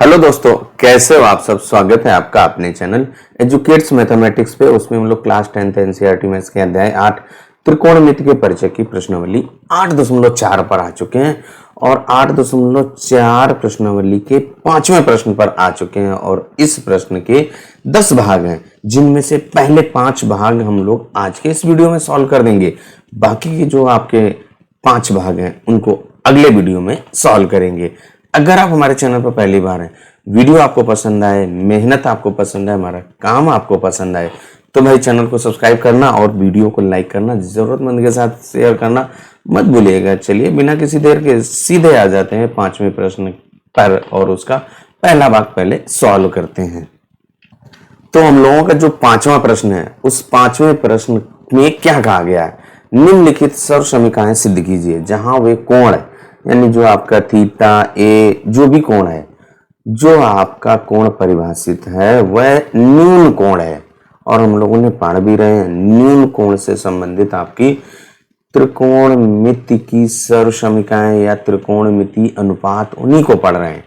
Hello दोस्तों, कैसे हो आप सब। स्वागत है आपका अपने चैनल एजुकेट्स मैथमेटिक्स पे। उसमें हम लोग क्लास 10th एनसीईआरटी मैथ्स के अध्याय 8 त्रिकोणमिति के परिचय की प्रश्नावली 8.4 पर आ चुके हैं और 8.4 प्रश्नावली के 5वें प्रश्न पर आ चुके हैं। और इस प्रश्न के 10 भाग हैं, जिनमें से पहले 5 भाग हम लोग आज के इस वीडियो में सॉल्व कर देंगे। बाकी के जो आपके 5 भाग हैं उनको अगले वीडियो में सॉल्व करेंगे। अगर आप हमारे चैनल पर पहली बार हैं, वीडियो आपको पसंद आए, मेहनत आपको पसंद आए, हमारा काम आपको पसंद आए, तो भाई चैनल को सब्सक्राइब करना और वीडियो को लाइक करना, जरूरतमंद के साथ शेयर करना मत भूलिएगा। चलिए बिना किसी देर के सीधे आ जाते हैं 5वें प्रश्न पर और उसका पहला भाग पहले सॉल्व करते हैं। तो हम लोगों का जो 5वां प्रश्न है, उस 5वें प्रश्न में क्या कहा गया है। निम्नलिखित सर्व समीकरण सिद्ध कीजिए जहां वे कोण है, यानी जो आपका थीटा ए जो भी कोण है, जो आपका कोण परिभाषित है वह न्यून कोण है। और हम लोगों ने पढ़ भी रहे हैं, न्यून कोण से संबंधित आपकी त्रिकोणमिति की सर्व समीकरण या त्रिकोणमिति अनुपात उन्हीं को पढ़ रहे हैं।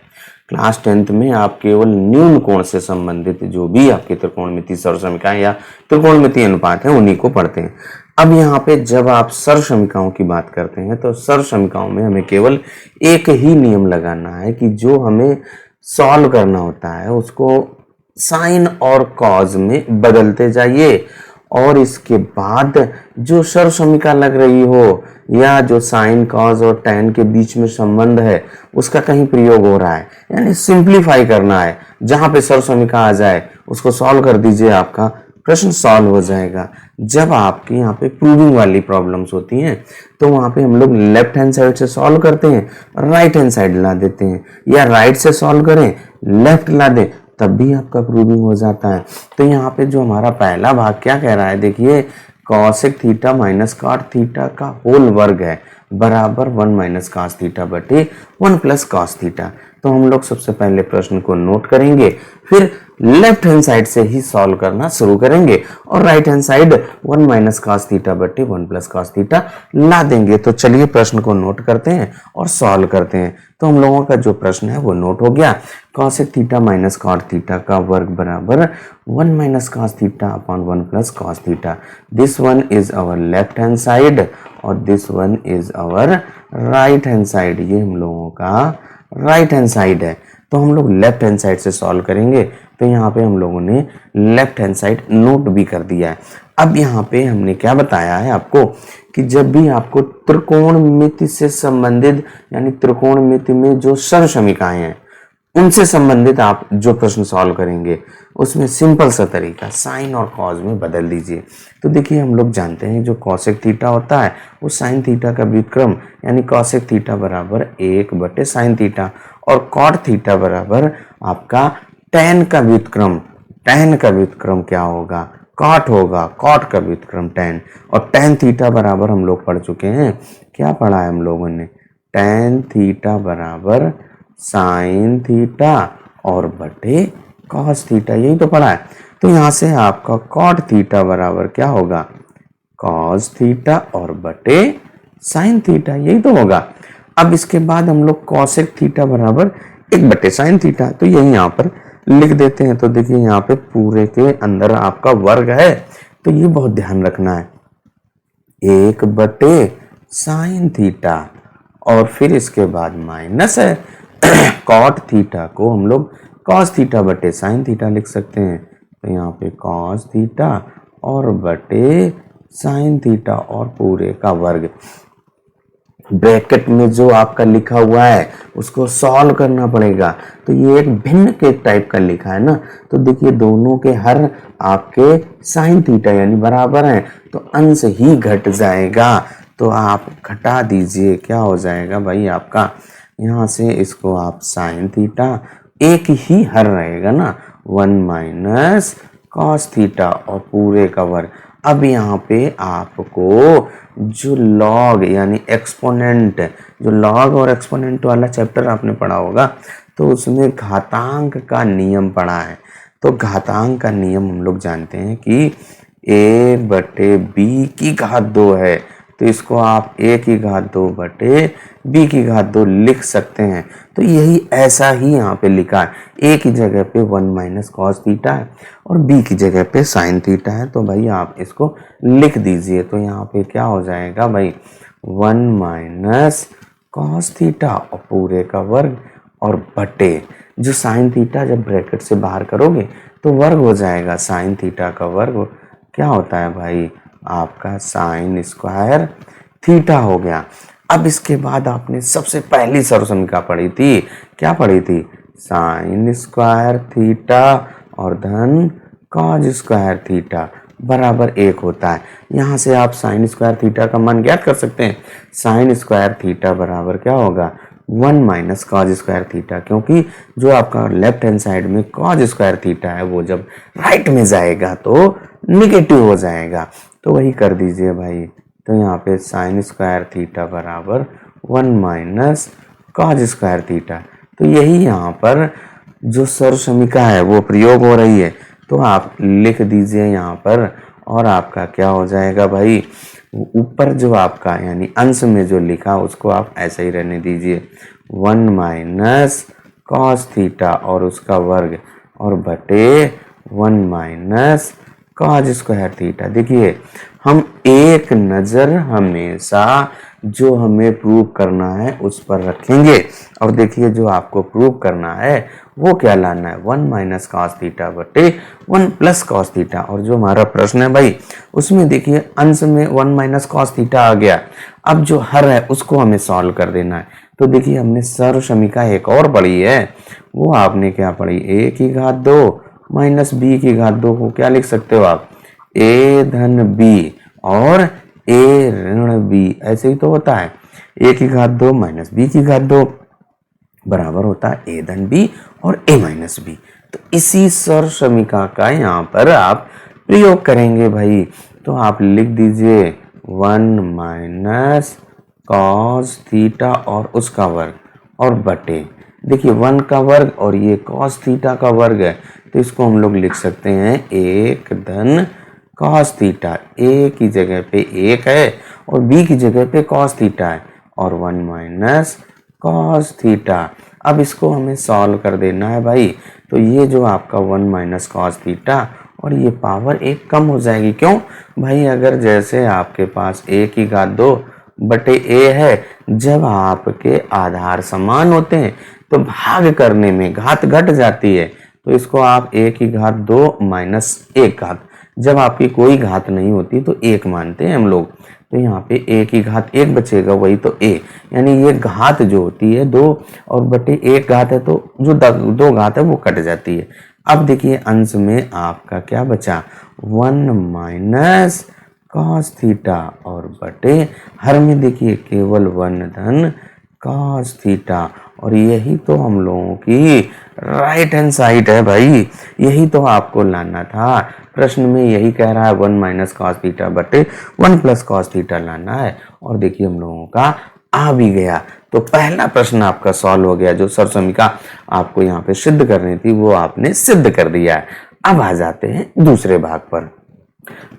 क्लास 10th में आप केवल न्यून कोण से संबंधित जो भी आपकी त्रिकोणमिति सर्व समीकरण या त्रिकोणमिति अनुपात है उन्हीं को पढ़ते हैं। अब यहाँ पे जब आप सर्व समीकरणों की बात करते हैं तो सर्व समीकरणों में हमें केवल एक ही नियम लगाना है कि जो हमें सॉल्व करना होता है उसको साइन और कॉज में बदलते जाइए, और इसके बाद जो सर्व समीकरण लग रही हो या जो साइन कॉज और tan के बीच में संबंध है उसका कहीं प्रयोग हो रहा है, यानी सिंप्लीफाई करना है। जहां पे सर्व समीकरण आ जाए उसको सॉल्व कर दीजिए, आपका प्रश्न सॉल्व हो जाएगा। जब आपके यहाँ पे प्रूविंग वाली प्रॉब्लम्स होती हैं तो वहां पे हम लोग लेफ्ट हैंड साइड से सॉल्व करते हैं, राइट हैंड साइड ला देते हैं, या राइट से सॉल्व करें लेफ्ट ला दें, तब भी आपका प्रूविंग हो जाता है। तो यहाँ पे जो हमारा पहला भाग क्या कह रहा है, देखिए cosec theta minus cot theta का होल वर्ग है बराबर 1 माइनस कॉस थीटा बटे 1 प्लस कॉस थीटा। तो हम लोग सबसे पहले प्रश्न को नोट करेंगे, फिर लेफ्ट हैंड साइड से ही सॉल्व करना शुरू करेंगे और right hand side 1 minus cos theta बटे 1 प्लस कॉस थीटा ला देंगे। तो चलिए प्रश्न को नोट करते हैं और सॉल्व करते हैं। तो हम लोगों का जो प्रश्न है वो नोट हो गया। Cosec theta minus cot theta का वर्ग बराबर 1 minus cos theta upon 1 plus cos theta. This one is our left hand side और this one is our right hand side. ये हम लोगों का राइट हैंड साइड है, तो हम लोग लेफ्ट हैंड साइड से सॉल्व करेंगे। तो यहाँ पे हम लोगों ने लेफ्ट हैंड साइड नोट भी कर दिया है। अब यहाँ पे हमने क्या बताया है आपको कि जब भी आपको त्रिकोणमिति से संबंधित यानी त्रिकोणमिति में जो सर्व समीकरण हैं उनसे संबंधित आप जो प्रश्न सॉल्व करेंगे उसमें सिंपल सा तरीका साइन और कॉज में बदल दीजिए। तो देखिए हम लोग जानते हैं जो कॉसेक थीटा होता है वो साइन थीटा का व्युत्क्रम यानी कॉसेक थीटा बराबर 1 बटे साइन थीटा, और कॉट थीटा बराबर आपका tan का व्युत्क्रम। tan का व्युत्क्रम क्या होगा, कॉट होगा, कॉट का व्युत्क्रम tan, और tan थीटा बराबर हम लोग पढ़ चुके हैं, क्या पढ़ा है हम लोगों ने, tan थीटा बराबर साइन थीटा और बटे कॉस थीटा, यही तो पढ़ा है। तो यहां से आपका कॉट थीटा बराबर क्या होगा, कॉस थीटा और बटे साइन थीटा, यही तो होगा। अब इसके बाद हम लोग कॉसेक थीटा बराबर 1 बटे साइन थीटा, तो यही यहाँ पर लिख देते हैं। तो देखिए यहाँ पे पूरे के अंदर आपका वर्ग है, तो ये बहुत ध्यान रखना है, 1 बटे साइन थीटा और फिर इसके बाद माइनस है कॉट थीटा को हम लोग कॉस थीटा बटे साइन थीटा लिख सकते हैं। तो यहाँ पे कॉस थीटा और बटे साइन थीटा और पूरे का वर्ग। ब्रैकेट में जो आपका लिखा हुआ है उसको सॉल्व करना पड़ेगा। तो ये एक भिन्न के टाइप का लिखा है ना, तो देखिए दोनों के हर आपके साइन थीटा यानी बराबर हैं, तो अंश ही घट जाएगा। तो आप घटा दीजिए, क्या हो जाएगा भाई आपका, यहाँ से इसको आप साइन थीटा, एक ही हर रहेगा ना 1 माइनस कॉस थीटा और पूरे का वर्ग। अब यहाँ पे आपको जो लॉग यानी एक्सपोनेंट, जो लॉग और एक्सपोनेंट वाला चैप्टर आपने पढ़ा होगा तो उसमें घातांक का नियम पढ़ा है। तो घातांक का नियम हम लोग जानते हैं कि a बटे b की घात 2 है, तो इसको आप a की घात 2 बटे b की घात 2 लिख सकते हैं। तो यही ऐसा ही यहाँ पे लिखा है, a की जगह पे 1 माइनस कॉस थीटा है और b की जगह पे साइन थीटा है। तो भाई आप इसको लिख दीजिए। तो यहाँ पे क्या हो जाएगा भाई, 1 माइनस कॉस थीटा और पूरे का वर्ग और बटे जो साइन थीटा जब ब्रैकेट से बाहर करोगे तो वर्ग हो जाएगा, साइन थीटा का वर्ग क्या होता है भाई आपका साइन स्क्वायर थीटा हो गया। अब इसके बाद आपने सबसे पहली सर्वसमीकरण पढ़ी थी, क्या पढ़ी थी, साइन स्क्वायर थीटा और धन कॉज स्क्वायर थीटा बराबर 1 होता है। यहाँ से आप साइन स्क्वायर थीटा का मान ज्ञात कर सकते हैं। साइन स्क्वायर थीटा बराबर क्या होगा, 1 माइनस कॉज स्क्वायर थीटा, क्योंकि जो आपका लेफ्ट हैंड साइड में कॉज स्क्वायर थीटा है वो जब राइट में जाएगा तो निगेटिव हो जाएगा। तो वही कर दीजिए भाई। तो यहाँ पे साइन स्क्वायर थीटा बराबर 1 माइनस कॉज स्क्वायर थीटा। तो यही यहाँ पर जो सर्वसमीकरण है वो प्रयोग हो रही है। तो आप लिख दीजिए यहाँ पर और आपका क्या हो जाएगा भाई, ऊपर जो आपका यानी अंश में जो लिखा उसको आप ऐसे ही रहने दीजिए, 1 माइनस कॉस थीटा और उसका वर्ग और बटे 1 माइनस कॉस स्क्वायर थीटा। देखिए हम एक नज़र हमेशा जो हमें प्रूव करना है उस पर रखेंगे और देखिए जो आपको प्रूव करना है वो क्या लाना है, 1 माइनस कॉस थीटा बटे 1 प्लस कॉस थीटा। और जो हमारा प्रश्न है भाई उसमें देखिए अंश में 1 माइनस कॉस थीटा आ गया। अब जो हर है उसको हमें सॉल्व कर देना है। तो देखिए हमने सर्वसमीकरण एक और पढ़ी है, वो आपने क्या पढ़ी, a की घात 2 माइनस b की घात 2 को क्या लिख सकते हो आप, a धन b और a ऋण b, ऐसे ही तो होता है। a की घात 2 माइनस b की घात 2 बराबर होता है a धन b और a माइनस b। तो इसी सर्वसमीकरण का यहाँ पर आप प्रयोग करेंगे भाई। तो आप लिख दीजिए 1 माइनस कॉस थीटा और उसका वर्ग और बटे, देखिए 1 का वर्ग और ये कॉस थीटा का वर्ग है तो इसको हम लोग लिख सकते हैं 1 धन कॉस थीटा। a की जगह पे 1 है और b की जगह पे कॉस थीटा है और 1 माइनस कॉस थीटा। अब इसको हमें सॉल्व कर देना है भाई। तो ये जो आपका 1 माइनस कॉस थीटा और ये पावर 1 कम हो जाएगी। क्यों भाई, अगर जैसे आपके पास a की घात 2 बटे a है, जब आपके आधार समान होते हैं तो भाग करने में घात घट जाती है। तो इसको आप a की घात 2 माइनस 1 घात, जब आपकी कोई घात नहीं होती तो 1 मानते हैं हम लोग। तो यहाँ पे a की घात 1 बचेगा, वही तो a, यानी ये घात जो होती है 2 और बटे 1 घात है तो जो 2 घात है वो कट जाती है। अब देखिए अंश में आपका क्या बचा, 1 माइनस कॉस थीटा और बटे हर में देखिए केवल 1 धन कॉस थीटा। और यही तो हम लोगों की राइट हैंड साइड है भाई, यही तो आपको लाना था। प्रश्न में यही कह रहा है 1 माइनस कॉस थीटा बटे 1 प्लस कॉस थीटा लाना है और देखिए हम लोगों का आ भी गया। तो पहला प्रश्न आपका सॉल्व हो गया। जो सर्वसमीकरण आपको यहाँ पे सिद्ध करनी थी वो आपने सिद्ध कर दिया है। अब आ जाते हैं दूसरे भाग पर।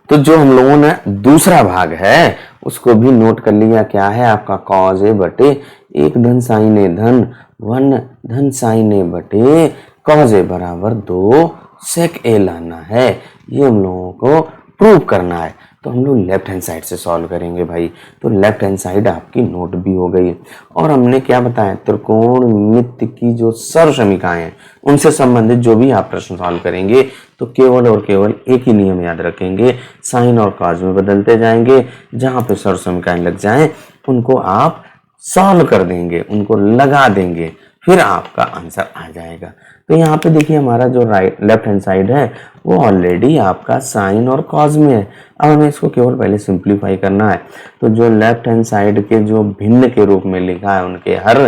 तो जो हम लोगों ने दूसरा भाग है उसको भी नोट कर लिया, क्या है आपका कॉज ए बटे 1 धन साइन ए धन 1 धन साइन ए बटे कॉज ए बराबर 2 सेक ए लाना है। ये हम लोगों को प्रूव करना है। तो हम लोग लेफ्ट हैंड साइड से सॉल्व करेंगे भाई। तो लेफ्ट हैंड साइड आपकी नोट भी हो गई और हमने क्या बताया, त्रिकोणमिति की जो सर्वसमीकरण हैं उनसे संबंधित जो भी आप प्रश्न सॉल्व करेंगे तो केवल और केवल एक ही नियम याद रखेंगे, साइन और कॉज में बदलते जाएंगे। जहां पे सर्वसमीकरण लग जाएं उनको आप सॉल्व कर देंगे, उनको लगा देंगे, फिर आपका आंसर आ जाएगा। तो यहाँ पे देखिए हमारा जो लेफ्ट हैंड साइड है वो ऑलरेडी आपका साइन और कॉज में है। अब हमें इसको केवल पहले सिंप्लीफाई करना है। तो जो लेफ्ट हैंड साइड के जो भिन्न के रूप में लिखा है उनके हर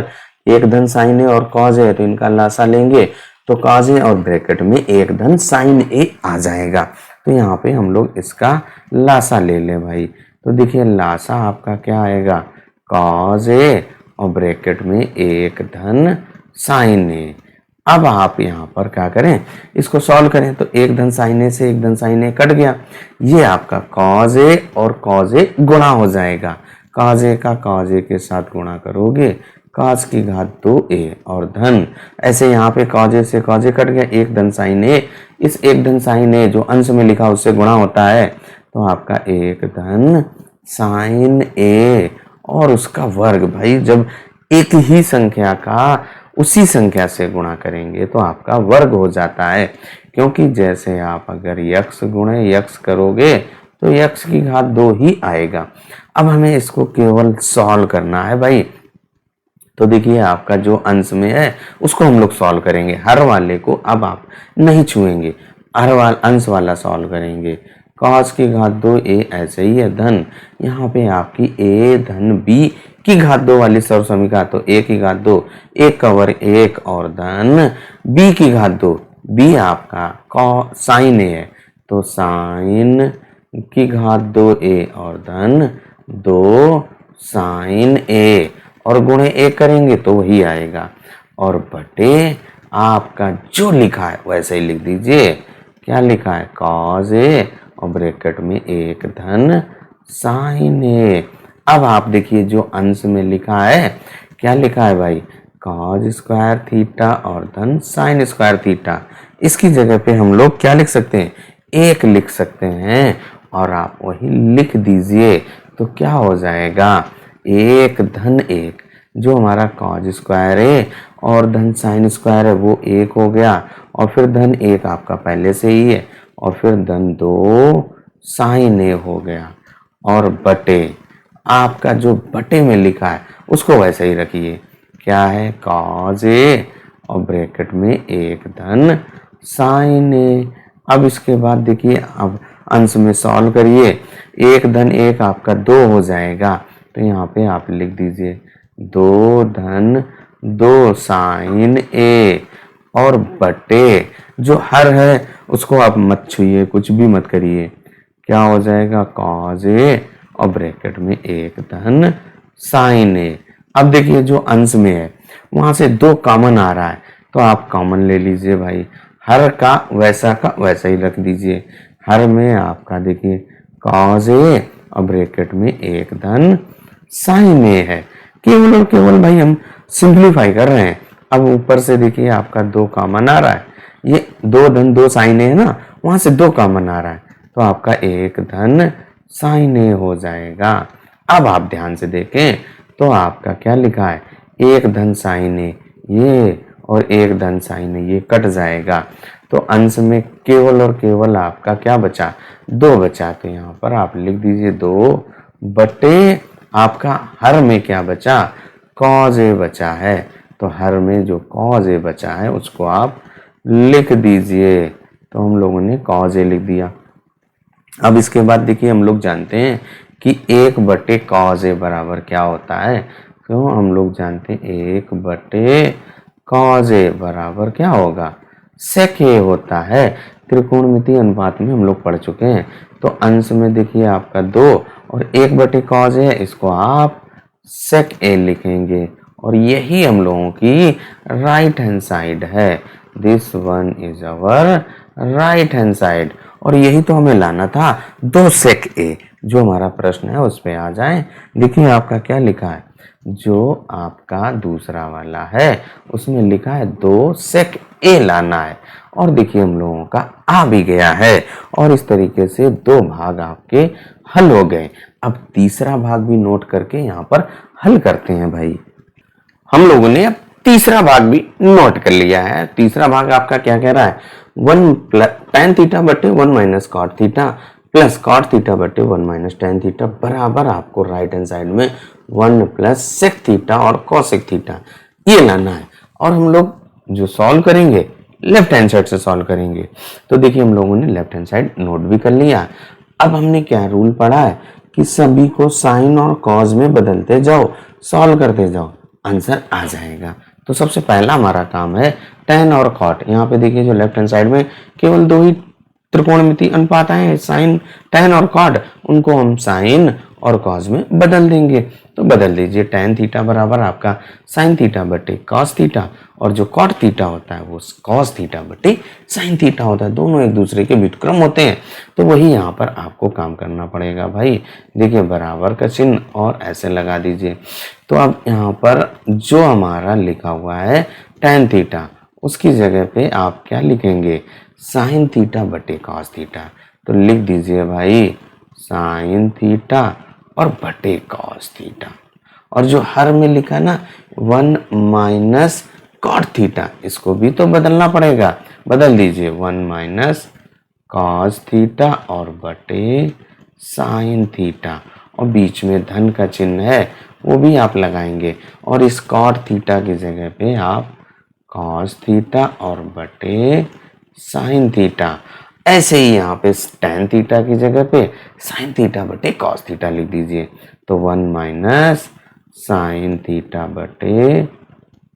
1 धन साइन ए और कॉज ए, तो इनका लासा लेंगे तो कॉज ए और ब्रैकेट में 1 धन साइन ए आ जाएगा। तो यहाँ पे हम लोग इसका लासा ले लें भाई। तो देखिए लासा आपका क्या आएगा, कॉज ए और ब्रैकेट में 1 धन साइन ए। अब आप यहाँ पर क्या करें, इसको सॉल्व करें तो 1 धन साइन ए से 1 धन साइन ए कट गया, ये आपका कॉज ए और कॉज ए गुणा हो जाएगा। cos a का cos a के साथ गुणा करोगे cos की घात 2a और धन, ऐसे यहाँ पे cos a से cos a कट गया, एक धन sin a, इस एक धन sin a जो अंश में लिखा उससे गुणा होता है, तो आपका एक धन sin a और उसका वर्ग। भाई जब एक ही संख्या का उसी संख्या से गुणा करेंगे तो आपका वर्ग हो जाता है, क्योंकि जैसे आप अगर यक्स गुणे यक्स करोगे तो यक्स की घात 2 ही आएगा। अब हमें इसको केवल सॉल्व करना है भाई, तो देखिए आपका जो अंश में है उसको हम लोग सॉल्व करेंगे, हर वाले को अब आप नहीं छुएंगे, अंश वाला सॉल्व करेंगे। cos की घात 2a ऐसे ही है, धन यहाँ पे आपकी a धन b की घात 2 वाली सर्व समीकरण, तो a की घात 2, 1 का वर्ग 1 और धन b की घात 2, b आपका sin a है, तो sin की घात 2a और धन 2 sin a और गुणे 1 करेंगे तो वही आएगा, और बटे आपका जो लिखा है वैसे ही लिख दीजिए। क्या लिखा है? cos a और ब्रैकेट में एक धन sin a। अब आप देखिए जो अंश में लिखा है, क्या लिखा है भाई? cos स्क्वायर थीटा और धन sin स्क्वायर थीटा। इसकी जगह पे हम लोग क्या लिख सकते हैं? 1 लिख सकते हैं, और आप वही लिख दीजिए तो क्या हो जाएगा? 1 धन 1 जो हमारा cos स्क्वायर है और धन sin स्क्वायर है वो 1 हो गया, और फिर धन 1 आपका पहले से ही है, और फिर धन 2 sin a हो गया, और बटे आपका जो बटे में लिखा है उसको वैसे ही रखिए। क्या है? cos a और ब्रैकेट में एक धन sin a। अब इसके बाद देखिए, अब अंश में सॉल्व करिए, 1 धन 1 आपका 2 हो जाएगा, तो यहाँ पे आप लिख दीजिए 2 धन 2 sin a, और बटे जो हर है उसको आप मत छुइए, कुछ भी मत करिए। क्या हो जाएगा? cos a और ब्रैकेट में एक धन sin a। अब देखिए जो अंश में है वहां से 2 कॉमन आ रहा है, तो आप कॉमन ले लीजिए भाई, हर का वैसा ही रख दीजिए। हर में आपका देखिए cos a और ब्रैकेट में एक धन sin a है। केवल और केवल भाई हम सिंप्लीफाई कर रहे हैं। अब ऊपर से देखिए आपका 2 कॉमन आ रहा है, ये 2 धन 2 sin a है ना, वहां से 2 कॉमन आ रहा है, तो आपका एक धन sin a हो जाएगा। अब आप ध्यान से देखें तो आपका क्या लिखा है? 1 धन sin a ये और 1 धन sin a ये कट जाएगा, तो अंश में केवल और केवल आपका क्या बचा? 2 बचा, तो यहाँ पर आप लिख दीजिए 2 बटे आपका हर में क्या बचा? cos a बचा है, तो हर में जो cos a बचा है उसको आप लिख दीजिए। तो हम लोगों ने cos a लिख दिया। अब इसके बाद देखिए हम लोग जानते हैं कि 1 बटे cos a बराबर क्या होता है, तो हम लोग जानते हैं 1 बटे cos a बराबर क्या होगा? sec a होता है। त्रिकोणमितीय अनुपात में हम लोग पढ़ चुके हैं, तो अंश में देखिए आपका 2 और 1 बटे cos a है, इसको आप sec a लिखेंगे, और यही हम लोगों की राइट हैंड साइड है। This one is our right hand side, और यही तो हमें लाना था 2 sec a। जो हमारा प्रश्न है उस पे आ जाए। देखिए आपका क्या लिखा है, जो आपका दूसरा वाला है उसमें लिखा है 2 sec a लाना है, और देखिए हम लोगों का आ भी गया है, और इस तरीके से 2 भाग आपके हल हो गए। अब तीसरा भाग भी नोट करके यहाँ पर हल करते हैं भाई। हम लोगों ने अब तीसरा भाग भी नोट कर लिया है। तीसरा भाग आपका क्या कह रहा है? 1 tan थीटा बटे 1 minus cot theta plus cot theta बटे 1 माइनस tan थीटा बराबर आपको राइट हैंड साइड में 1 प्लस sec थीटा और cosec थीटा ये लाना है, और हम लोग जो सॉल्व करेंगे लेफ्ट हैंड साइड से सॉल्व करेंगे। तो देखिए हम लोगों ने लेफ्ट हैंड साइड नोट भी कर लिया। अब हमने क्या रूल पढ़ा है कि सभी को साइन और कॉज में बदलते जाओ, सॉल्व करते जाओ, आंसर आ जाएगा। तो सबसे पहला हमारा काम है tan और cot। यहाँ पे देखिए जो लेफ्ट हैंड साइड में केवल 2 ही त्रिकोणमितीय अनुपात आए हैं, साइन tan और cot, उनको हम साइन और कॉज में बदल देंगे। तो बदल दीजिए। tan थीटा बराबर आपका sin थीटा बटे cos थीटा, और जो cot थीटा होता है वो cos थीटा बटे sin थीटा होता है। दोनों एक दूसरे के व्युत्क्रम होते हैं, तो वही यहाँ पर आपको काम करना पड़ेगा भाई। देखिए बराबर का चिन्ह और ऐसे लगा दीजिए। तो अब यहाँ पर जो हमारा लिखा हुआ है tan थीटा, उसकी जगह पे आप क्या लिखेंगे, sin थीटा बटे cos थीटा। तो लिख दीजिए भाई sin थीटा और बटे cos थीटा, और जो हर में लिखा ना 1 माइनस cot थीटा, इसको भी तो बदलना पड़ेगा। बदल दीजिए 1 माइनस cos थीटा और बटे sin थीटा, और बीच में धन का चिन्ह है वो भी आप लगाएंगे, और इस cot थीटा की जगह पे आप cos थीटा और बटे sin थीटा। ऐसे ही यहाँ पे tan थीटा की जगह पे sin थीटा बटे cos थीटा लिख दीजिए। तो 1 माइनस sin थीटा बटे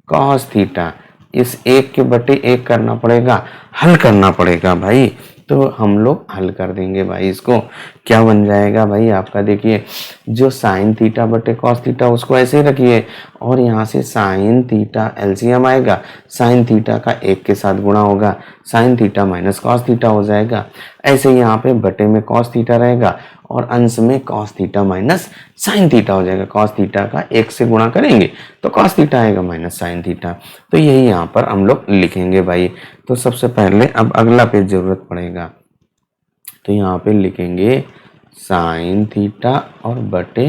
cos थीटा, इस एक के बटे एक करना पड़ेगा, हल करना पड़ेगा भाई। तो हम लोग हल कर देंगे भाई। इसको क्या बन जाएगा भाई आपका, देखिए जो sin थीटा बटे cos थीटा उसको ऐसे ही रखिए, और यहाँ से sin थीटा एलसीएम आएगा, sin थीटा का एक के साथ गुणा होगा, sin theta minus cos theta हो जाएगा। ऐसे ही यहाँ पे बटे में cos थीटा रहेगा, और अंश में cos theta minus sin theta हो जाएगा। cos थीटा का एक से गुणा करेंगे तो cos थीटा आएगा माइनस sin थीटा। तो यही यहाँ पर हम लोग लिखेंगे भाई। तो सबसे पहले अब अगला पेज जरूरत पड़ेगा, तो यहाँ पे लिखेंगे sin थीटा और बटे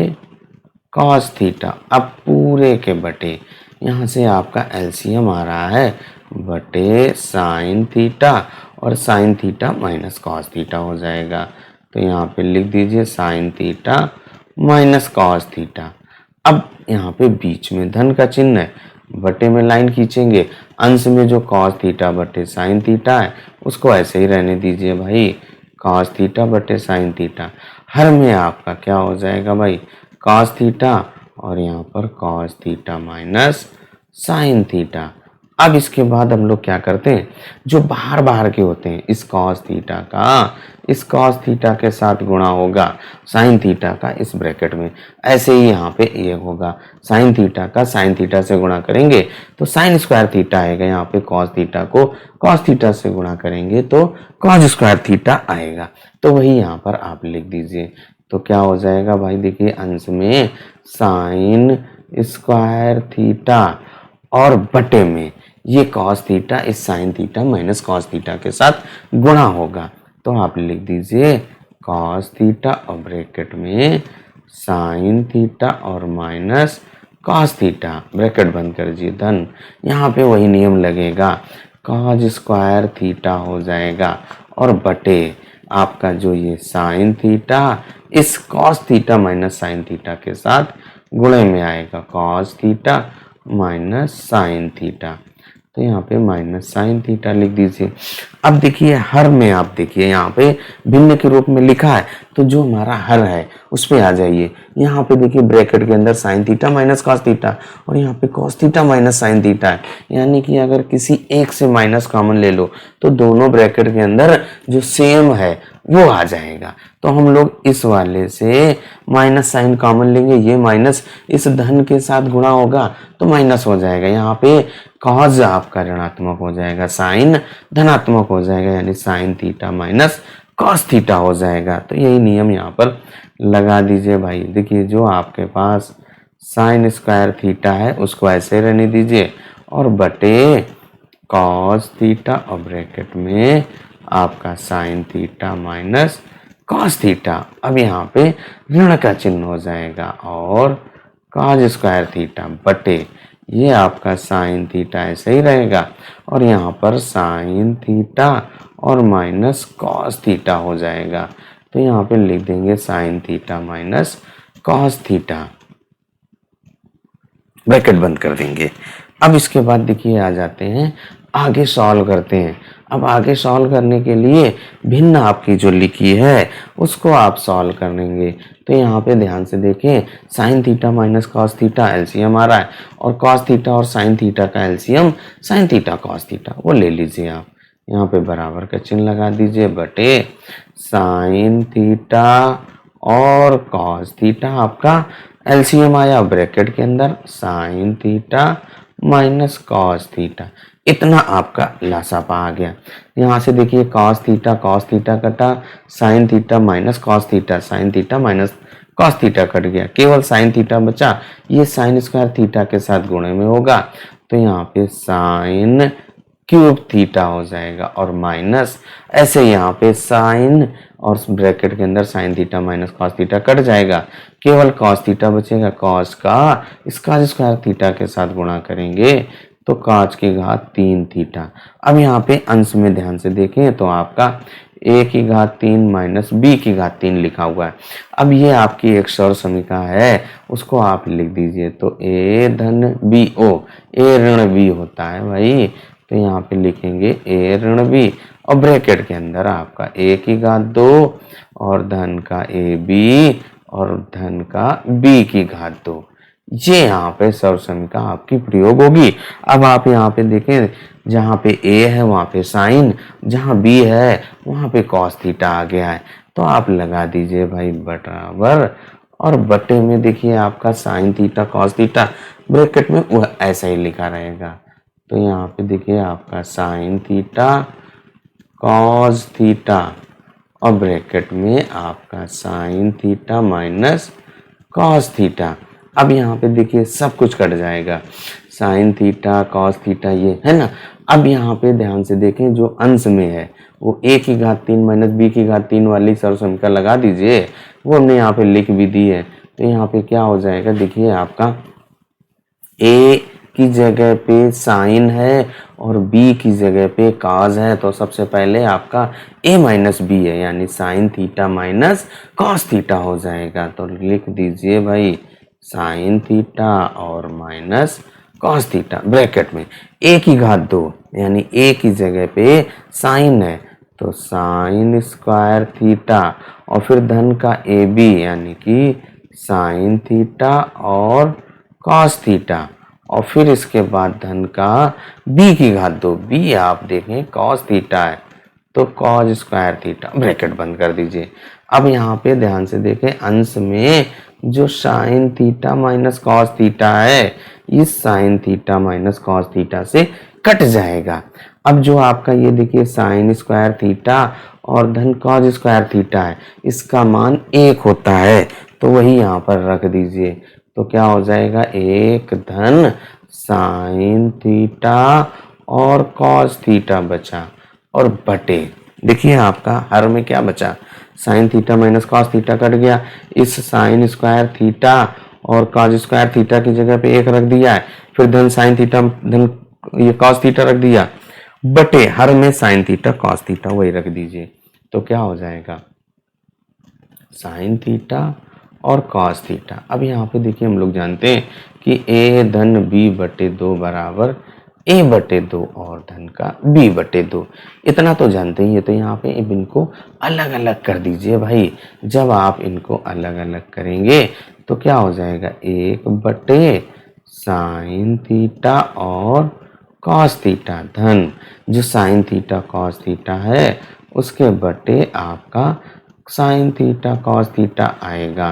cos थीटा। अब पूरे के बटे, यहाँ से आपका एलसीएम आ रहा है, बटे sin थीटा, और sin theta minus cos theta हो जाएगा। तो यहाँ पे लिख दीजिए sin theta minus cos theta. अब यहाँ पे बीच में धन का चिन्ह है, बटे में लाइन खींचेंगे, अंश में जो cos थीटा बटे sin थीटा है उसको ऐसे ही रहने दीजिए भाई, cos थीटा बटे sin थीटा। हर में आपका क्या हो जाएगा भाई, cos थीटा, और यहाँ पर cos theta minus sin theta. अब इसके बाद हम लोग क्या करते हैं, जो बाहर बाहर के होते हैं, इस cos थीटा का इस cos थीटा के साथ गुणा होगा sin थीटा का इस ब्रैकेट में। ऐसे ही यहाँ पे ये होगा, sin थीटा का sin थीटा से गुणा करेंगे तो sin स्क्वायर थीटा आएगा। यहाँ पे cos थीटा को cos थीटा से गुणा करेंगे तो cos स्क्वायर थीटा आएगा। तो वही यहाँ पर आप लिख दीजिए। तो क्या हो जाएगा भाई, देखिए अंश में sin स्क्वायर थीटा और बटे में ये cos थीटा इस sin theta minus cos theta के साथ गुणा होगा। तो आप लिख दीजिए cos थीटा और ब्रैकेट में sin थीटा और माइनस cos थीटा, ब्रैकेट बंद कर दीजिए, धन। यहाँ पे वही नियम लगेगा, cos स्क्वायर थीटा हो जाएगा, और बटे आपका जो ये sin थीटा इस cos theta minus sin theta के साथ गुणे में आएगा, cos theta minus sin theta. तो यहाँ पे माइनस sin थीटा लिख दीजिए। अब देखिए हर में आप देखिए यहाँ पे भिन्न के रूप में लिखा है, तो जो हमारा हर है उस पे आ जाइए। यहाँ पे देखिए ब्रैकेट के अंदर sin theta minus cos theta, और यहाँ पे cos theta minus sin theta है, यानी कि अगर किसी एक से माइनस कॉमन ले लो तो दोनों ब्रैकेट के अंदर जो सेम है वो आ जाएगा। तो हम लोग इस वाले से माइनस साइन कॉमन लेंगे, ये माइनस इस धन के साथ गुणा होगा तो माइनस हो जाएगा। यहाँ पे कॉज आपका ऋणात्मक हो जाएगा, साइन धनात्मक हो जाएगा, यानी sign theta minus cos theta हो जाएगा। तो यही नियम यहाँ पर लगा दीजिए भाई। देखिए जो आपके पास साइन स्क्वायर थीटा है उसको ऐसे रहने दीजिए, और बटे कॉस थीटा और ब्रैकेट में आपका sign theta minus cos theta. अब यहाँ पे ऋण का चिन्ह हो जाएगा, और कॉस स्क्वायर थीटा बटे ये आपका साइन थीटा ऐसे ही रहेगा, और यहाँ पर साइन थीटा और माइनस कॉस थीटा हो जाएगा। तो यहाँ पे लिख देंगे sign theta minus cos theta, bracket बंद कर देंगे। अब इसके बाद देखिए आ जाते हैं आगे सॉल्व करते हैं। अब आगे सॉल्व करने के लिए भिन्न आपकी जो लिखी है उसको आप सॉल्व करेंगे। तो यहाँ पे ध्यान से देखें, sine theta minus cos theta LCM आ रहा है, और कॉस थीटा और साइन थीटा का LCM sine theta cos theta वो ले लीजिए आप। यहाँ पे बराबर का चिन्ह लगा दीजिए, बटे साइन थीटा और कॉस थीटा आपका एलसीएम आया ब्रैकेट के अंदर sign theta minus cos theta, इतना आपका लासापा आ गया। यहाँ से देखिए कॉस थीटा कटा, sign theta minus cos theta, sign theta minus cos theta cut गया, केवल साइन थीटा बचा। ये साइन स्क्वायर थीटा के साथ गुणे में होगा तो यहाँ पे साइन क्यूब थीटा हो जाएगा और माइनस, ऐसे यहाँ पे साइन और ब्रैकेट के अंदर sign theta minus cos theta cut जाएगा, केवल कॉस थीटा बचेगा। कॉस का इसका स्क्वायर थीटा के साथ गुणा करेंगे तो कॉस की घात 3 थीटा। अब यहाँ पे अंश में ध्यान से देखें तो आपका a की घात 3 माइनस b की घात 3 लिखा हुआ है। अब ये आपकी एक सौर समीकरण है, उसको आप लिख दीजिए तो a धन b, ओ a ऋण b होता है भाई, तो यहाँ पे लिखेंगे a ऋण b और ब्रैकेट के अंदर आपका a की घात 2 और धन का ab और धन का b की घात 2। ये यहाँ पे सौर समीकरण आपकी प्रयोग होगी। अब आप यहाँ पे देखें, जहाँ पे a है वहाँ पे साइन, जहाँ b है वहाँ पे कॉस थीटा आ गया है, तो आप लगा दीजिए भाई बराबर, और बटे में देखिए आपका sign theta cos theta, bracket में वह ऐसा ही लिखा रहेगा। तो यहाँ पे देखिए आपका साइन थीटा कॉस थीटा और ब्रैकेट में आपका sign theta minus cos theta. अब यहाँ पे देखिए सब कुछ कट जाएगा, साइन थीटा कॉस थीटा ये है ना। अब यहाँ पे ध्यान से देखें, जो अंश में है वो a की घात 3 माइनस b की घात 3 वाली सौर समीकरण लगा दीजिए, वो हमने यहाँ पे लिख भी दी है। तो यहाँ पे क्या हो जाएगा, देखिए आपका a की जगह पे साइन है और b की जगह पे कॉस है, तो सबसे पहले आपका a माइनस b है, यानी sign theta minus cos theta हो जाएगा। तो लिख दीजिए भाई साइन थीटा और माइनस कॉस थीटा, ब्रैकेट में a की घात 2, यानी a की जगह पे साइन है तो साइन स्क्वायर थीटा और फिर धन का ab यानी कि साइन थीटा और कॉस थीटा, और फिर इसके बाद धन का b की घात 2, b आप देखें कॉस थीटा है तो कॉस स्क्वायर थीटा, ब्रैकेट बंद कर दीजिए। अब यहाँ पे ध्यान से देखें, अंश में जो sign theta minus cos theta है, इस sign theta minus cos theta से कट जाएगा। अब जो आपका ये देखिए साइन स्क्वायर थीटा और धन कॉस स्क्वायर थीटा है, इसका मान 1 होता है, तो वही यहाँ पर रख दीजिए। तो क्या हो जाएगा, 1 धन साइन थीटा और कॉस थीटा बचा और बटे, देखिए आपका हर में क्या बचा, sign theta minus cos theta cut गया, इस साइन स्क्वायर थीटा और कॉस स्क्वायर थीटा की जगह पे 1 रख दिया है, फिर धन साइन थीटा धन ये कॉस थीटा रख दिया, बटे हर में साइन थीटा कॉस थीटा वही रख दीजिए। तो क्या हो जाएगा, साइन थीटा और कॉस थीटा। अब यहाँ पे देखिए हम लोग जानते हैं कि a धन b बटे 2 बराबर a बटे 2 और धन का b बटे 2, इतना तो जानते ही है। तो यहाँ पे इनको अलग अलग कर दीजिए भाई। जब आप इनको अलग अलग करेंगे तो क्या हो जाएगा, 1 बटे साइन थीटा और कॉस थीटा धन जो साइन थीटा कॉस थीटा है उसके बटे आपका साइन थीटा कॉस थीटा आएगा,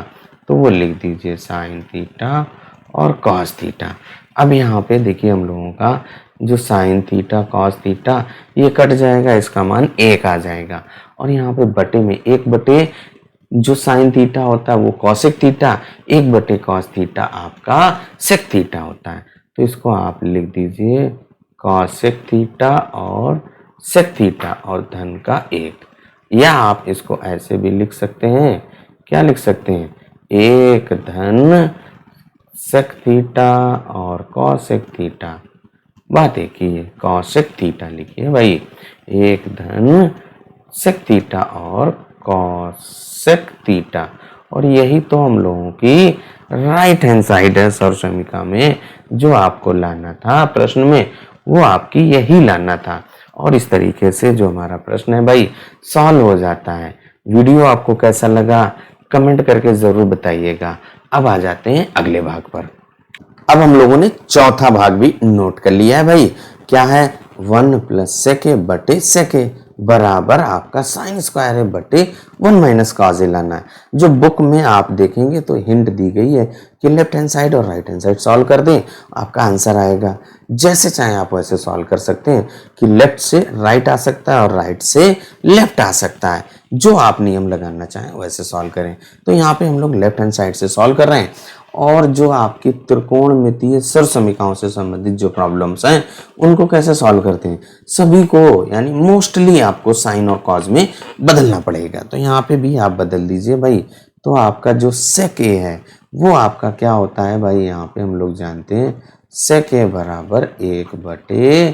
तो वो लिख दीजिए साइन थीटा और कॉस थीटा। अब यहाँ पे देखिए हम लोगों का जो साइन थीटा कॉस थीटा ये कट जाएगा, इसका मान 1 आ जाएगा, और यहाँ पे बटे में 1 बटे जो साइन थीटा होता है वो कॉसेक थीटा, 1 बटे कॉस थीटा आपका सेक थीटा होता है। तो इसको आप लिख दीजिए कॉसेक थीटा और सेक थीटा और धन का 1, या आप इसको ऐसे भी लिख सकते हैं, क्या लिख सकते हैं, 1 धन सेक थीटा और कॉसेक थीटा, बात एक ही है, कॉसेक थीटा लिखिए भाई, 1 धन सेक थीटा और कॉसेक थीटा। और यही तो हम लोगों की राइट हैंड साइड है सौर समीकरण में, जो आपको लाना था प्रश्न में वो आपकी यही लाना था। और इस तरीके से जो हमारा प्रश्न है भाई सॉल्व हो जाता है। वीडियो आपको कैसा लगा कमेंट करके जरूर बताइएगा। अब आ जाते हैं अगले भाग पर। अब हम लोगों ने चौथा भाग भी नोट कर लिया है भाई, क्या है, 1 प्लस सेके बटे सेके, बराबर आपका साइन स्क्वायर ए बटे 1 माइनस कॉज ए लाना है। जो बुक में आप देखेंगे तो हिंट दी गई है कि लेफ्ट हैंड साइड और राइट हैंड साइड सॉल्व कर दें, आपका आंसर आएगा। जैसे चाहे आप वैसे सॉल्व कर सकते हैं कि लेफ्ट से राइट आ सकता है और राइट से लेफ्ट आ सकता है। जो आप नियम लगाना चाहें वैसे सॉल्व करें। तो यहाँ पे हम लोग लेफ्ट हैंड साइड से सॉल्व कर रहे हैं और जो आपकी त्रिकोणमितीय सर्वसमीकरणों से संबंधित जो प्रॉब्लम्स हैं उनको कैसे सॉल्व करते हैं, सभी को यानी मोस्टली आपको साइन और कॉज में बदलना पड़ेगा। तो यहाँ पे भी आप बदल दीजिए भाई। तो आपका जो सेक ए है वो आपका क्या होता है भाई, यहाँ पे हम लोग जानते हैं सेक ए बराबर 1 बटे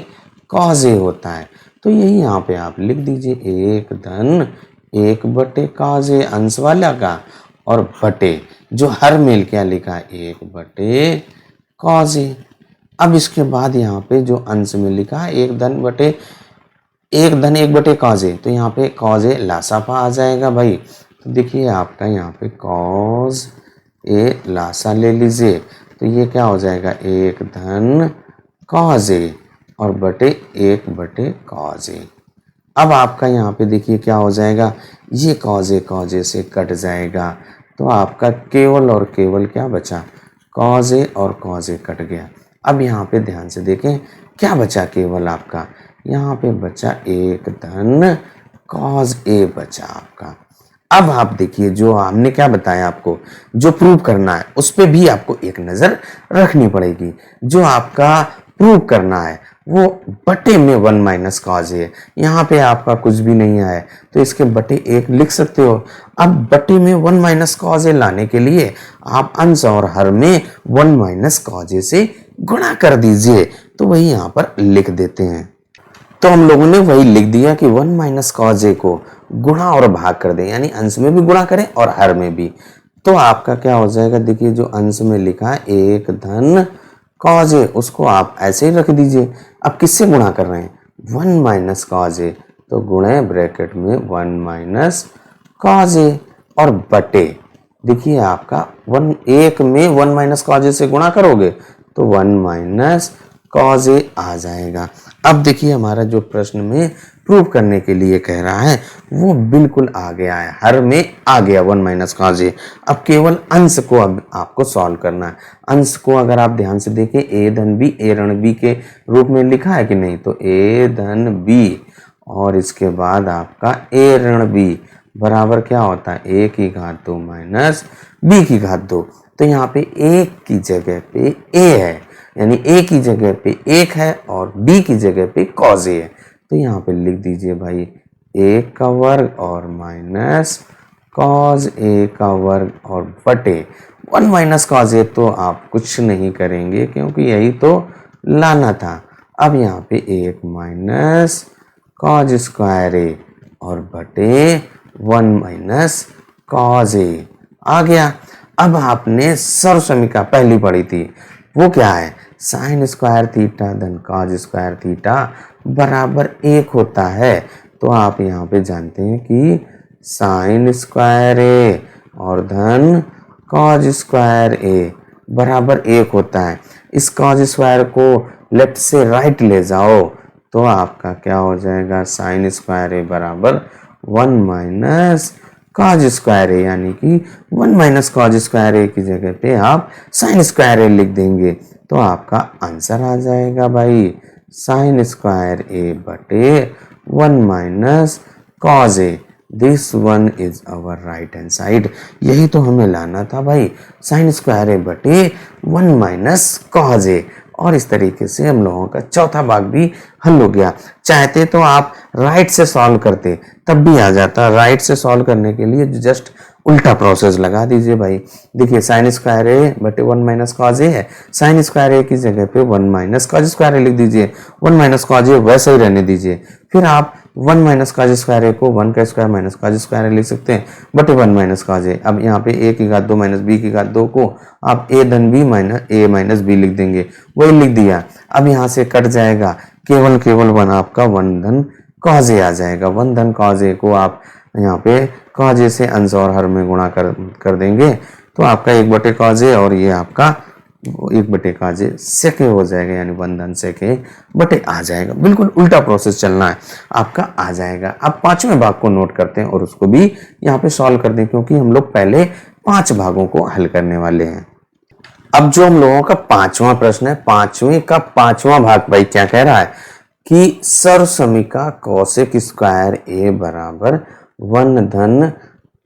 कॉज ए होता है। तो यही यहाँ पे आप लिख दीजिए 1 धन 1 बटे कॉज ए अंश वाला का, और बटे जो हर मेल क्या लिखा है 1 बटे कॉज ए। अब इसके बाद यहाँ पे जो अंश में लिखा है 1 धन 1 बटे कॉज ए, तो यहाँ पे कॉज ए लासाफा आ जाएगा भाई। तो देखिए आपका यहाँ पे कॉज ए लासा ले लीजिए, तो ये क्या हो जाएगा 1 धन कॉज ए और बटे 1 बटे कॉज ए। अब आपका यहाँ पे देखिए क्या हो जाएगा, ये कॉज ए से कट जाएगा, तो आपका केवल और केवल क्या बचा, कॉज ए और कॉज ए कट गया। अब यहाँ पे ध्यान से देखें क्या बचा, केवल आपका यहाँ पे बचा 1 धन कॉज ए बचा आपका। अब आप देखिए जो हमने क्या बताया आपको, जो प्रूव करना है उस पे भी आपको एक नज़र रखनी पड़ेगी। जो आपका प्रूव करना है वो बटे में 1 माइनस कॉज है, यहाँ पे आपका कुछ भी नहीं आया तो इसके बटे 1 लिख सकते हो। अब बटे में 1 माइनस कॉज ए लाने के लिए आप अंश और हर में 1 माइनस कॉज ए से गुणा कर दीजिए, तो वही यहाँ पर लिख देते हैं। तो हम लोगों ने वही लिख दिया कि 1 माइनस कॉज ए को गुणा और भाग कर दें, यानी अंश में भी गुणा करें और हर में भी। तो आपका क्या हो जाएगा, देखिए जो अंश में लिखा है 1 धन कॉज ए, उसको आप ऐसे ही रख दीजिए। अब किससे गुणा कर रहे हैं, 1 माइनस कॉज ए, तो गुणे ब्रैकेट में 1 माइनस कॉज ए और बटे, देखिए आपका 1 में 1 माइनस कॉज ए से गुणा करोगे तो 1 माइनस कॉज ए आ जाएगा। अब देखिए हमारा जो प्रश्न में प्रूव करने के लिए कह रहा है वो बिल्कुल आ गया है, हर में आ गया 1 माइनस कॉज ए। अब केवल अंश को अब आपको सॉल्व करना है। अंश को अगर आप ध्यान से देखें ए धन बी ए ऋण बी के रूप में लिखा है कि नहीं, तो ए धन बी और इसके बाद आपका ए ऋण बी बराबर क्या होता है, ए की घात 2 माइनस बी की घात 2। तो यहाँ पे ए की जगह पे ए है, यानी ए की जगह पे 1 है और बी की जगह पे कॉज ए है, तो यहाँ पे लिख दीजिए भाई 1 का वर्ग और माइनस कॉज ए का वर्ग और बटे 1 माइनस कॉज ए, तो आप कुछ नहीं करेंगे क्योंकि यही तो लाना था। अब यहाँ पे 1 माइनस कॉज स्क्वायर ए और बटे 1 माइनस कॉज ए आ गया। अब आपने सर्वसमीकरण पहली पढ़ी थी, वो क्या है, साइन स्क्वायर थीटा धन कॉज स्क्वायर थीटा बराबर 1 होता है। तो आप यहाँ पे जानते हैं कि साइन स्क्वायर ए और धन कॉज स्क्वायर ए बराबर 1 होता है। इस कॉज स्क्वायर को लेफ्ट से राइट ले जाओ तो आपका क्या हो जाएगा, साइन स्क्वायर ए बराबर 1 माइनस कॉज स्क्वायर ए, यानी कि 1 माइनस कॉज स्क्वायर ए की जगह पे आप साइन स्क्वायर ए लिख देंगे, तो आपका आंसर आ जाएगा भाई साइन स्क्वायर ए बटे 1 minus cos A. This one is our right hand side. यही तो हमें लाना था भाई, साइन स्क्वायर ए बटे 1 माइनस कॉज ए। और इस तरीके से हम लोगों का चौथा भाग भी हल हो गया। चाहते तो आप राइट से सॉल्व करते तब भी आ जाता। राइट से सॉल्व करने के लिए जस्ट उल्टा प्रोसेस लगा दीजिए भाई। देखिए साइन स्क्वायर ए बटे 1 माइनस कॉज ए है, साइन स्क्वायर ए की जगह पे 1 माइनस कॉज स्क्वायर ए लिख दीजिए, 1 माइनस कॉज ए वैसे ही रहने दीजिए। फिर आप 1 माइनस कॉज स्क्वायर ए को 1 का स्क्वायर माइनस कॉज स्क्वायर ए लिख सकते हैं बटे 1 माइनस कॉज ए। अब यहाँ पे ए की घात 2 माइनस बी की घात 2 को आप ए धन बी माइनस ए माइनस बी लिख देंगे, वही लिख दिया। अब यहाँ से कट जाएगा केवल केवल 1 आपका 1 धन कॉज ए आ जाएगा। 1 धन कॉज ए को आप यहाँ पे कॉज ए से अंश और हर में गुणा कर देंगे तो आपका 1 बटे कॉज ए और ये आपका वो 1/काजे सेके हो जाएगा, यानी 1 धन सेके बटे आ जाएगा। बिल्कुल उल्टा प्रोसेस चलना है, आपका आ जाएगा। अब 5वें भाग को नोट करते हैं और उसको भी यहाँ पे सॉल्व कर दें, क्योंकि हम लोग पहले 5 भागों को हल करने वाले हैं। अब जो हम लोगों का 5वां प्रश्न है, 5वें का 5वां भाग भाई क्या कह रहा है कि सर्वसमीका कॉसेक स्क्वायर ए बराबर 1 धन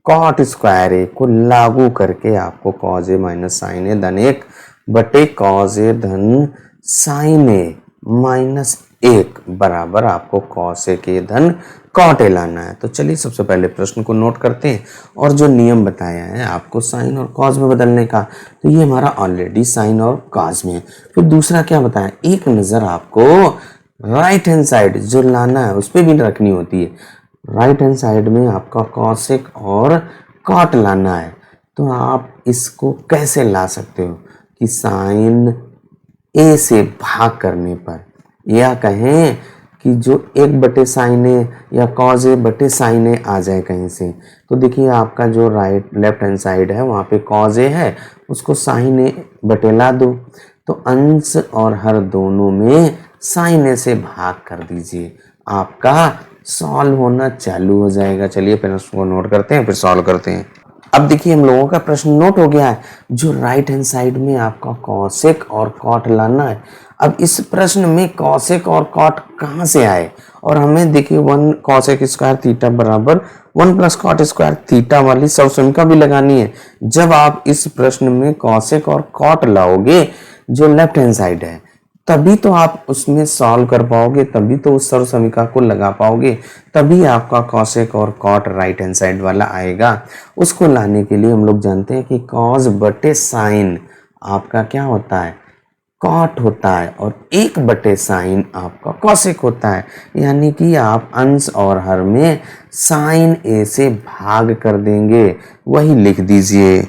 कॉट स्क्वायर ए को लागू करके आपको कॉज ए माइनस साइन ए धन 1 बटे कॉज ए धन साइन ए माइनस 1 बराबर आपको कॉस ए के धन कॉट ए लाना है। तो चलिए सबसे पहले प्रश्न को नोट करते हैं और जो नियम बताया है आपको साइन और कॉस में बदलने का, तो ये हमारा ऑलरेडी साइन और कॉस में है। फिर दूसरा क्या बताया, एक नज़र आपको राइट हैंड साइड जो लाना है उस पर भी रखनी होती है। राइट हैंड साइड में आपका कॉसेक और कॉट लाना है, तो आप इसको कैसे ला सकते हो कि साइन ए से भाग करने पर, या कहें कि जो 1 साइन ए या कॉज ए बटे साइन ए आ जाए कहीं से, तो देखिए आपका जो लेफ्ट हैंड साइड है वहाँ पे कॉज ए है, उसको साइन ए बटे ला दो, तो अंश और हर दोनों में साइन ए से भाग कर दीजिए, आपका सॉल्व होना चालू हो जाएगा। चलिए फिर उसको नोट करते हैं, फिर सॉल्व करते हैं। अब देखिए हम लोगों का प्रश्न नोट हो गया है। जो राइट हैंड साइड में आपका कॉसेक और कॉट लाना है। अब इस प्रश्न में कॉसेक और कॉट कहाँ से आए, और हमें देखिए 1 कॉसेक स्क्वायर थीटा बराबर 1 प्लस कॉट स्क्वायर थीटा वाली सर्वसमीका भी लगानी है। जब आप इस प्रश्न में कॉसेक और कॉट लाओगे जो लेफ्ट हैंड साइड है, तभी तो आप उसमें सॉल्व कर पाओगे, तभी तो उस सर्वसमीका को लगा पाओगे, तभी आपका कॉसेक और कॉट राइट हैंड साइड वाला आएगा। उसको लाने के लिए हम लोग जानते हैं कि कॉस बटे साइन आपका क्या होता है, कॉट होता है, और 1/साइन आपका कॉसेक होता है। यानी कि आप अंश और हर में साइन ए से भाग कर देंगे, वही लिख दीजिए।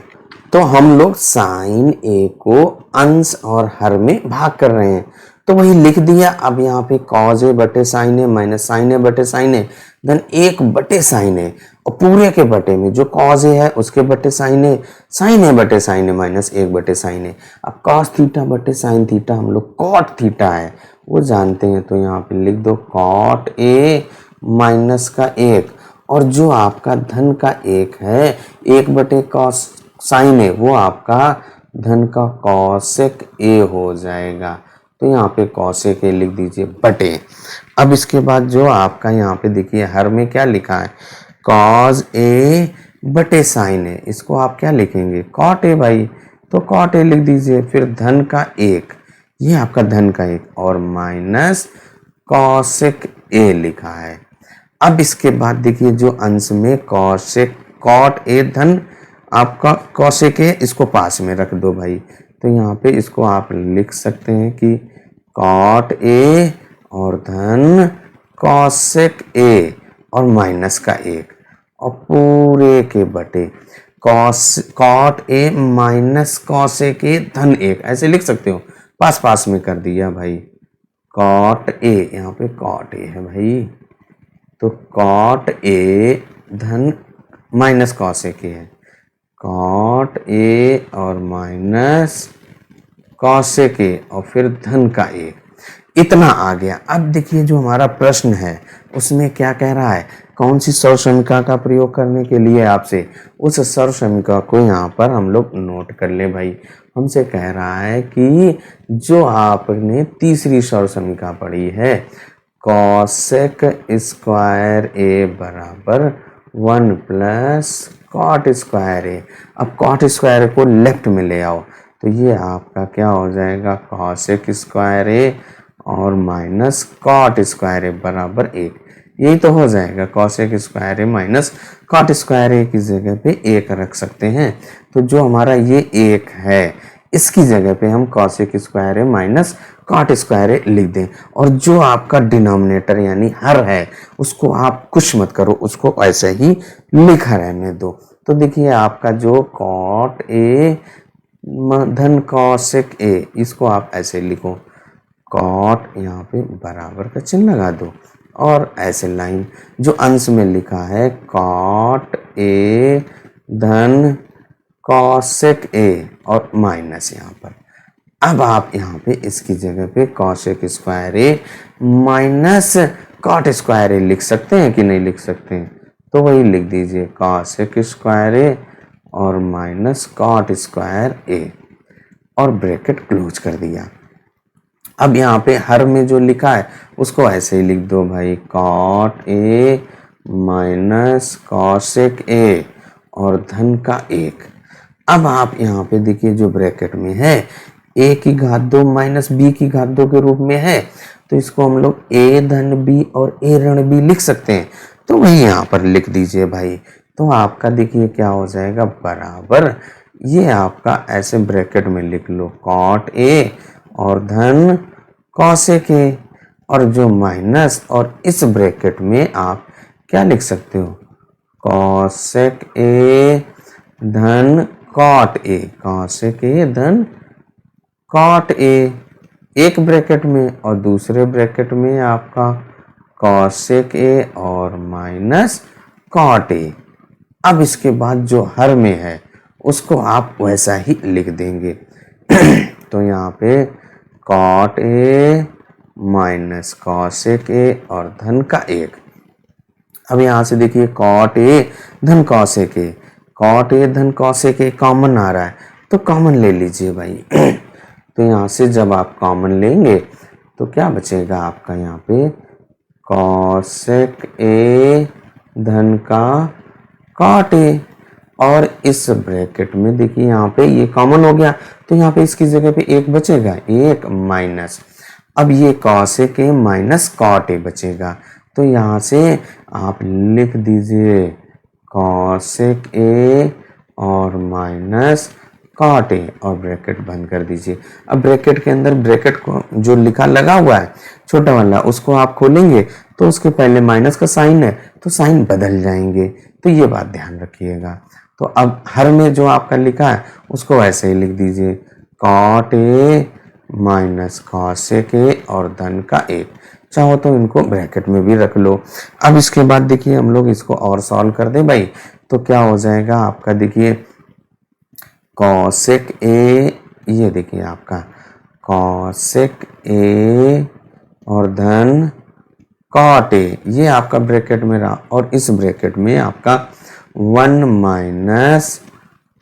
तो हम लोग साइन ए को अंश और हर में भाग कर रहे हैं, तो वही लिख दिया। अब यहाँ पे कॉज ए बटे साइन ए माइनस साइन ए बटे साइन ए धन 1/साइन ए, और पूरे के बटे में जो कॉज ए है उसके बटे साइन ए बटे साइन ए माइनस 1/साइन ए। अब कॉस थीटा बटे साइन थीटा हम लोग कॉट थीटा है वो जानते हैं, तो यहाँ पे लिख दो कॉट ए माइनस का 1, और जो आपका धन का 1 है 1/कॉस साइन ए, वो आपका धन का कॉसेक ए हो जाएगा। तो यहाँ पे कॉसेक ए लिख दीजिए बटे। अब इसके बाद जो आपका यहाँ पे देखिए हर में क्या लिखा है, कॉज ए बटे साइन ए, इसको आप क्या लिखेंगे, कॉट ए भाई, तो कॉट ए लिख दीजिए। फिर धन का 1, ये आपका धन का 1, और माइनस कॉसेक ए लिखा है। अब इसके बाद देखिए जो अंश में कॉसेक कॉट ए धन आपका कॉसेक है, इसको पास में रख दो भाई, तो यहाँ पे इसको आप लिख सकते हैं कि कॉट ए और धन कॉसेक ए और माइनस का 1, और पूरे के बटे cot A minus cosec A धन 1, ऐसे लिख सकते हो, पास पास में कर दिया भाई। कॉट ए, यहाँ पे कॉट ए है भाई, तो कॉट ए धन माइनस कॉसेक ए है, कॉट ए और माइनस कॉसेक ए, और फिर धन का 1, इतना आ गया। अब देखिए जो हमारा प्रश्न है उसमें क्या कह रहा है, कौन सी सर्वसमीका का प्रयोग करने के लिए आपसे, उस सर्वसमीका को यहाँ पर हम लोग नोट कर ले भाई। हमसे कह रहा है कि जो आपने तीसरी सर्वसमीका पढ़ी है, कॉसेक स्क्वायर ए बराबर 1 प्लस कॉट स्क्वायर ए। अब कॉट स्क्वायर को लेफ्ट में ले आओ, तो ये आपका क्या हो जाएगा, कॉसेक स्क्वायर ए और माइनस कॉट स्क्वायर ए बराबर 1, यही तो हो जाएगा। कॉसेक स्क्वायर ए माइनस कॉट स्क्वायर ए की जगह पे 1 रख सकते हैं, तो जो हमारा ये 1 है इसकी जगह पे हम कॉसेक स्क्वायर ए माइनस कॉट स्क्वायर ए लिख दें, और जो आपका डिनोमिनेटर यानी हर है उसको आप कुछ मत करो, उसको ऐसे ही लिखा रहने दो। तो देखिए आपका जो कॉट ए धन कॉसेक ए, इसको आप ऐसे लिखो, कॉट यहाँ पे बराबर का चिन्ह लगा दो, और ऐसे लाइन जो अंश में लिखा है कॉट ए धन कॉसेक ए और माइनस यहाँ पर अब आप यहाँ पे इसकी जगह पे कॉसेक स्क्वायर ए माइनस कॉट स्क्वायर ए लिख सकते हैं कि नहीं लिख सकते हैं? तो वही लिख दीजिए कॉसेक स्क्वायर ए और माइनस कॉट स्क्वायर ए और ब्रैकेट क्लोज कर दिया। अब यहाँ पे हर में जो लिखा है उसको ऐसे ही लिख दो भाई, cot A minus cosec A और धन का 1। अब आप यहाँ पे देखिए जो ब्रैकेट में है a की घात 2 माइनस b की घात 2 के रूप में है, तो इसको हम लोग a धन b और a ऋण b लिख सकते हैं। तो वही यहाँ पर लिख दीजिए भाई। तो आपका देखिए क्या हो जाएगा, बराबर ये आपका ऐसे ब्रैकेट में लिख लो कॉट a और धन कॉसेक ए, और जो माइनस और इस ब्रैकेट में आप क्या लिख सकते हो, कॉसेक ए धन कॉट ए, कॉसेक ए धन कॉट ए एक ब्रैकेट में, और दूसरे ब्रैकेट में आपका कॉसेक ए और माइनस कॉट ए। अब इसके बाद जो हर में है उसको आप वैसा ही लिख देंगे। तो यहाँ पे cot A minus cosec A और धन का 1। अब यहाँ से देखिए कॉट ए धन कॉसेक ए, कॉट ए धन कॉसेक ए कॉमन आ रहा है, तो कॉमन ले लीजिए भाई। तो यहाँ से जब आप कॉमन लेंगे तो क्या बचेगा आपका, यहाँ पे कॉसेक ए धन का कॉट ए, और इस ब्रैकेट में देखिए यहाँ पे ये कॉमन हो गया, तो यहाँ पे इसकी जगह पे 1 बचेगा, 1 माइनस, अब ये cosec A minus cot A बचेगा। तो यहाँ से आप लिख दीजिए कॉसेक ए और माइनस कॉट ए और ब्रैकेट बंद कर दीजिए। अब ब्रैकेट के अंदर ब्रैकेट को जो लिखा लगा हुआ है छोटा वाला उसको आप खोलेंगे तो उसके पहले माइनस का साइन है तो साइन बदल जाएंगे, तो ये बात ध्यान रखिएगा। तो अब हर में जो आपका लिखा है उसको ऐसे ही लिख दीजिए cot A minus cosec A और धन का 1, चाहो तो इनको ब्रैकेट में भी रख लो। अब इसके बाद देखिए हम लोग इसको और सॉल्व कर दें भाई, तो क्या हो जाएगा आपका, देखिए कॉसेक ए, ये देखिए आपका कॉसेक ए और धन कॉट ए, ये आपका ब्रैकेट में रहा, और इस ब्रैकेट में आपका 1 माइनस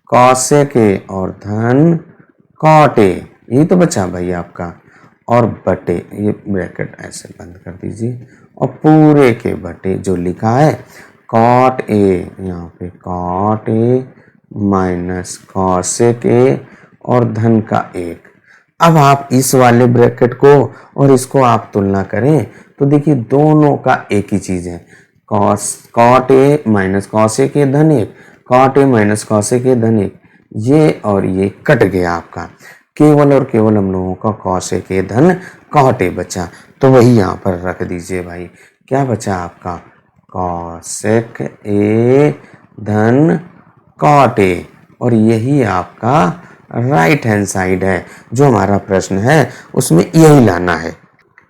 कॉसेक ए और धन कॉट ए, यही तो बचा भाई आपका, और बटे, ये ब्रैकेट ऐसे बंद कर दीजिए, और पूरे के बटे जो लिखा है कॉट ए, यहाँ पे cot A minus cosec A और धन का 1। अब आप इस वाले ब्रैकेट को और इसको आप तुलना करें तो देखिए दोनों का एक ही चीज है, cot A minus cosec A धन 1, cot A minus cosec A धन 1, ये और ये कट गया आपका, केवल और केवल हम लोगों का कॉसेक ए धन कॉट ए बचा, तो वही यहाँ पर रख दीजिए भाई। क्या बचा आपका, कॉसेक ए धन कॉट ए, और यही आपका राइट हैंड साइड है। जो हमारा प्रश्न है उसमें यही लाना है।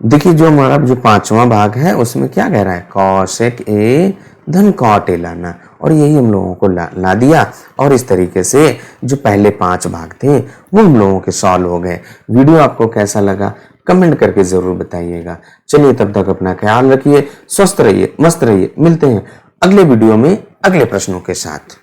देखिए जो हमारा जो 5वां भाग है उसमें क्या कह रहा है, कॉसेक ए धन कॉट ए लाना, और यही हम लोगों को ला दिया। और इस तरीके से जो पहले 5 भाग थे वो हम लोगों के सॉल्व हो गए। वीडियो आपको कैसा लगा कमेंट करके जरूर बताइएगा। चलिए तब तक अपना ख्याल रखिए, स्वस्थ रहिए, मस्त रहिए। मिलते हैं अगले वीडियो में अगले प्रश्नों के साथ।